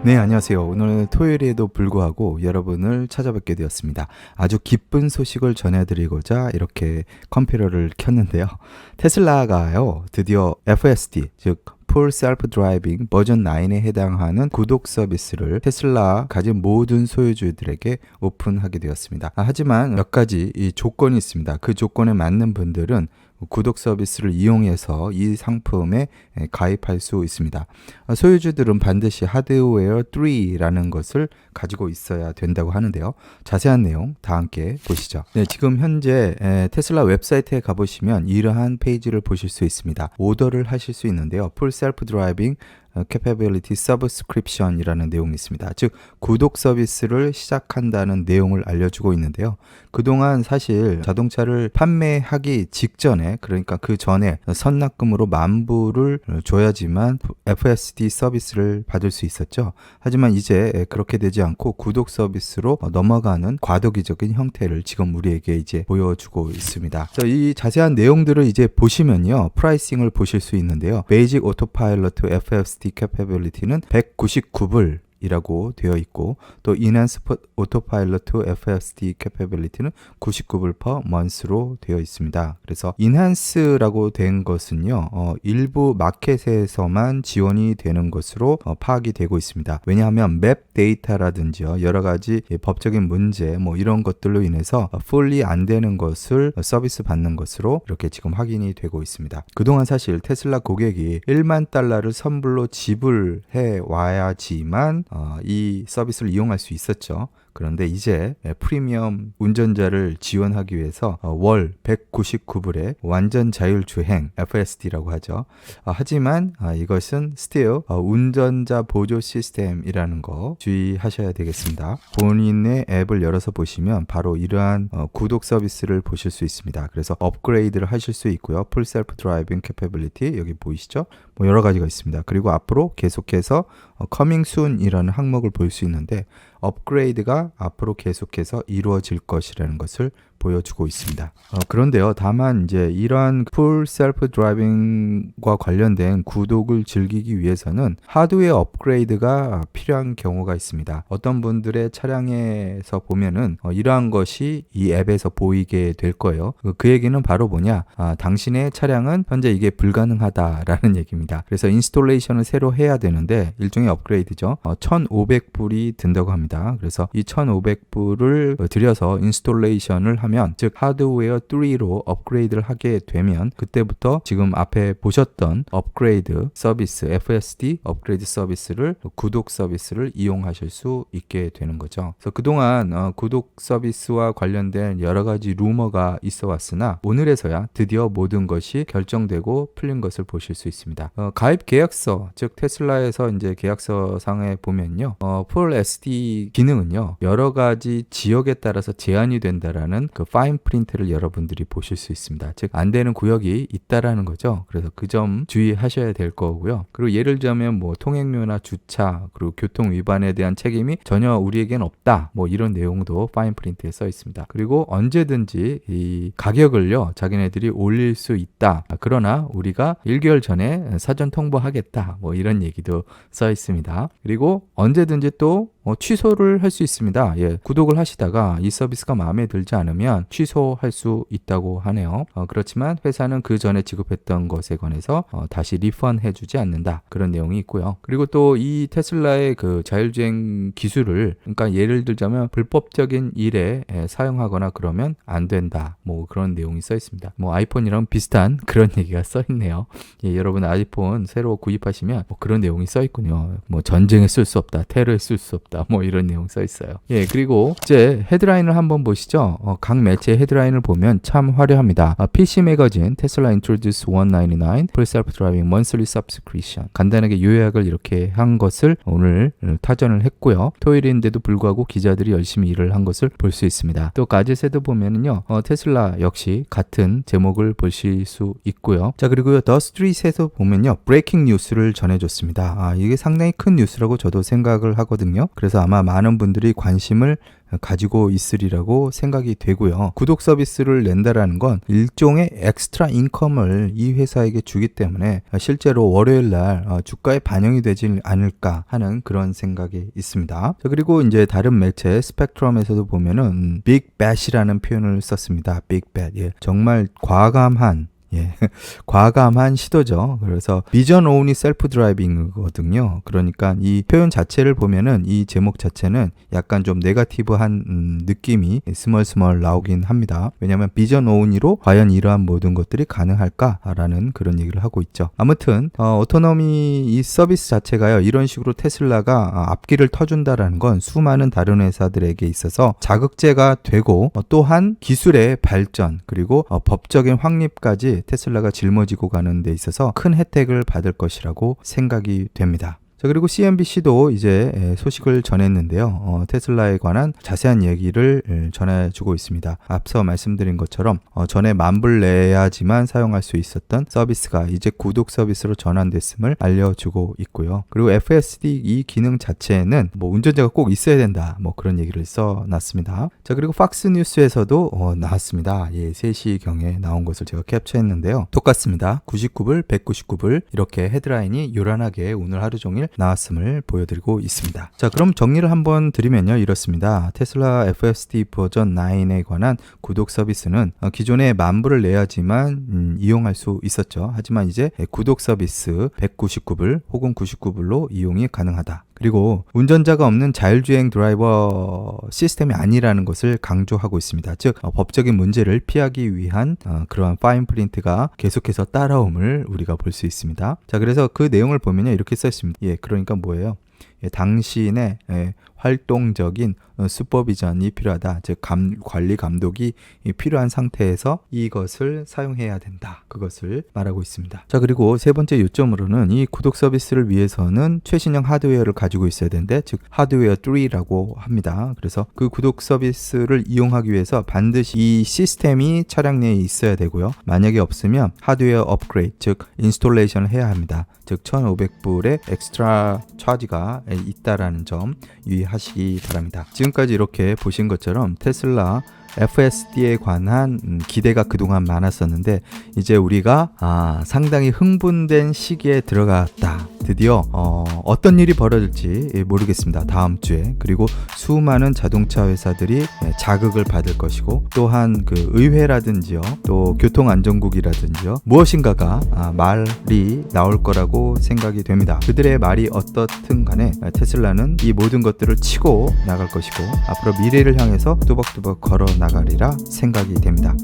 네, 안녕하세요. 오늘 토요일에도 불구하고 여러분을 찾아뵙게 되었습니다. 아주 기쁜 소식을 전해드리고자 이렇게 컴퓨터를 켰는데요. 테슬라가요, 드디어 FSD, 즉 Full Self Driving 버전 9에 해당하는 구독 서비스를 테슬라 가진 모든 소유주들에게 오픈하게 되었습니다. 하지만 몇 가지 이 조건이 있습니다. 그 조건에 맞는 분들은 구독 서비스를 이용해서 이 상품에 가입할 수 있습니다. 소유주들은 반드시 하드웨어 3라는 것을 가지고 있어야 된다고 하는데요. 자세한 내용 다 함께 보시죠. 네, 지금 현재 테슬라 웹사이트에 가보시면 이러한 페이지를 보실 수 있습니다. 오더를 하실 수 있는데요. Full Self Driving Capability Subscription 이라는 내용이 있습니다. 즉 구독 서비스를 시작한다는 내용을 알려주고 있는데요. 그동안 사실 자동차를 판매하기 직전에, 그러니까 그 전에 선납금으로 만불을 줘야지만 FSD 서비스를 받을 수 있었죠. 하지만 이제 그렇게 되지 않고 구독 서비스로 넘어가는 과도기적인 형태를 지금 우리에게 이제 보여주고 있습니다. 그래서 이 자세한 내용들을 이제 보시면요, 프라이싱을 보실 수 있는데요. 베이직 오토파일럿 FSD Capability는 199불 이라고 되어 있고, 또 Enhanced Autopilot FSD Capability는 99불 per month로 되어 있습니다. 그래서 Enhance라고 된 것은요, 일부 마켓에서만 지원이 되는 것으로 파악이 되고 있습니다. 왜냐하면 맵 데이터라든지요, 여러 가지 법적인 문제 뭐 이런 것들로 인해서 fully 안 되는 것을 서비스 받는 것으로 이렇게 지금 확인이 되고 있습니다. 그동안 사실 테슬라 고객이 1만 달러를 선불로 지불해 와야지만 이 서비스를 이용할 수 있었죠. 그런데 이제 프리미엄 운전자를 지원하기 위해서 월 199불에 완전 자율주행 FSD라고 하죠. 하지만 이것은 still 운전자 보조 시스템이라는 거 주의하셔야 되겠습니다. 본인의 앱을 열어서 보시면 바로 이러한 구독 서비스를 보실 수 있습니다. 그래서 업그레이드를 하실 수 있고요. Full Self Driving Capability 여기 보이시죠? 뭐 여러 가지가 있습니다. 그리고 앞으로 계속해서 Coming Soon이라는 항목을 볼 수 있는데, 업그레이드가 앞으로 계속해서 이루어질 것이라는 것을 보여주고 있습니다. 그런데요, 다만 이제 이러한 풀 셀프 드라이빙과 관련된 구독을 즐기기 위해서는 하드웨어 업그레이드가 필요한 경우가 있습니다. 어떤 분들의 차량에서 보면은 이러한 것이 이 앱에서 보이게 될 거예요. 그 얘기는 바로 뭐냐, 당신의 차량은 현재 이게 불가능하다라는 얘기입니다. 그래서 인스톨레이션을 새로 해야 되는데 일종의 업그레이드죠. 1,500불이 든다고 합니다. 그래서 이 1,500불을 들여서 인스톨레이션을 하면, 즉 하드웨어 3로 업그레이드를 하게 되면 그때부터 지금 앞에 보셨던 업그레이드 서비스, FSD 업그레이드 서비스를, 구독 서비스를 이용하실 수 있게 되는 거죠. 그래서 그동안 구독 서비스와 관련된 여러 가지 루머가 있어 왔으나 오늘에서야 드디어 모든 것이 결정되고 풀린 것을 보실 수 있습니다. 가입 계약서, 즉 테슬라에서 이제 계약서 상에 보면요, Full SD 기능은요, 여러 가지 지역에 따라서 제한이 된다라는 그 파인 프린트를 여러분들이 보실 수 있습니다. 즉 안 되는 구역이 있다라는 거죠. 그래서 그 점 주의하셔야 될 거고요. 그리고 예를 들자면 뭐 통행료나 주차, 그리고 교통 위반에 대한 책임이 전혀 우리에겐 없다, 뭐 이런 내용도 파인 프린트에 써 있습니다. 그리고 언제든지 이 가격을요, 자기네들이 올릴 수 있다. 그러나 우리가 1개월 전에 사전 통보하겠다, 뭐 이런 얘기도 써 있습니다. 그리고 언제든지 또 취소를 할 수 있습니다. 구독을 하시다가 이 서비스가 마음에 들지 않으면 취소할 수 있다고 하네요. 그렇지만 회사는 그 전에 지급했던 것에 관해서 다시 리펀 해주지 않는다, 그런 내용이 있고요. 그리고 또 이 테슬라의 그 자율주행 기술을, 그러니까 예를 들자면 불법적인 일에 사용하거나 그러면 안 된다, 뭐 그런 내용이 써 있습니다. 뭐 아이폰이랑 비슷한 그런 얘기가 써 있네요. 여러분 아이폰 새로 구입하시면 뭐 그런 내용이 써 있군요. 뭐 전쟁에 쓸 수 없다, 테러에 쓸 수 없다, 없다. 뭐 이런 내용 써 있어요. 예, 그리고 이제 헤드라인을 한번 보시죠. 각 매체 헤드라인을 보면 참 화려합니다. PC 매거진 테슬라 introduce 199 for self-driving monthly subscription. 간단하게 요약을 이렇게 한 것을 오늘 타전을 했고요. 토요일인데도 불구하고 기자들이 열심히 일을 한 것을 볼 수 있습니다. 또 가젯에도 보면은요, 테슬라 역시 같은 제목을 보실 수 있고요. 자, 그리고요, 더 스트릿에서 보면요, 브레이킹 뉴스를 전해줬습니다. 이게 상당히 큰 뉴스라고 저도 생각을 하거든요. 그래서 아마 많은 분들이 관심을 가지고 있으리라고 생각이 되고요. 구독 서비스를 낸다라는 건 일종의 엑스트라 인컴을 이 회사에게 주기 때문에 실제로 월요일 날 주가에 반영이 되지 않을까 하는 그런 생각이 있습니다. 자, 그리고 이제 다른 매체 스펙트럼에서도 보면은 빅 배이라는 표현을 썼습니다. 빅 배. 예, 정말 과감한 과감한 시도죠. 그래서 비전 오운이 셀프 드라이빙이거든요. 그러니까 이 표현 자체를 보면은 이 제목 자체는 약간 좀 네거티브한 느낌이 스멀스멀 나오긴 합니다. 왜냐하면 비전 오운이로 과연 이러한 모든 것들이 가능할까라는 그런 얘기를 하고 있죠. 아무튼 오토노미 이 서비스 자체가요, 이런 식으로 테슬라가 앞길을 터준다라는 건 수많은 다른 회사들에게 있어서 자극제가 되고 또한 기술의 발전 그리고 법적인 확립까지 테슬라가 짊어지고 가는 데 있어서 큰 혜택을 받을 것이라고 생각이 됩니다. 자, 그리고 CNBC도 이제 소식을 전했는데요. 테슬라에 관한 자세한 얘기를 전해주고 있습니다. 앞서 말씀드린 것처럼 전에 만불 내야지만 사용할 수 있었던 서비스가 이제 구독 서비스로 전환됐음을 알려주고 있고요. 그리고 FSD 이 기능 자체는 뭐 운전자가 꼭 있어야 된다, 뭐 그런 얘기를 써놨습니다. 자, 그리고 팍스 뉴스에서도 나왔습니다. 예, 3시경에 나온 것을 제가 캡처했는데요. 똑같습니다. 99불, 199불 이렇게 헤드라인이 요란하게 오늘 하루 종일 나왔음을 보여드리고 있습니다. 자, 그럼 정리를 한번 드리면요, 이렇습니다. 테슬라 FSD 버전 9에 관한 구독 서비스는 기존에 만불을 내야지만 이용할 수 있었죠. 하지만 이제 구독 서비스 199불 혹은 99불로 이용이 가능하다. 그리고 운전자가 없는 자율주행 드라이버 시스템이 아니라는 것을 강조하고 있습니다. 즉 법적인 문제를 피하기 위한 그러한 파인 프린트가 계속해서 따라옴을 우리가 볼 수 있습니다. 자, 그래서 그 내용을 보면요, 이렇게 써 있습니다. 예, 그러니까 뭐예요? 당신의 활동적인 슈퍼비전이 필요하다. 즉 관리 감독이 필요한 상태에서 이것을 사용해야 된다. 그것을 말하고 있습니다. 자, 그리고 세 번째 요점으로는 이 구독 서비스를 위해서는 최신형 하드웨어를 가지고 있어야 되는데, 즉 하드웨어 3라고 합니다. 그래서 그 구독 서비스를 이용하기 위해서 반드시 이 시스템이 차량 내에 있어야 되고요. 만약에 없으면 하드웨어 업그레이드, 즉 인스톨레이션을 해야 합니다. 즉 1,500불의 엑스트라 차지가 있다라는 점 유의하시기 바랍니다. 지금까지 이렇게 보신 것처럼 테슬라 FSD에 관한 기대가 그동안 많았었는데, 이제 우리가 상당히 흥분된 시기에 들어갔다. 드디어 어떤 일이 벌어질지 모르겠습니다. 다음 주에. 그리고 수많은 자동차 회사들이 자극을 받을 것이고, 또한 그 의회라든지요, 또 교통안전국이라든지요, 무엇인가가 말이 나올 거라고 생각이 됩니다. 그들의 말이 어떻든 간에 테슬라는 이 모든 것들을 치고 나갈 것이고, 앞으로 미래를 향해서 뚜벅뚜벅 걸어 나가리라 생각이 됩니다.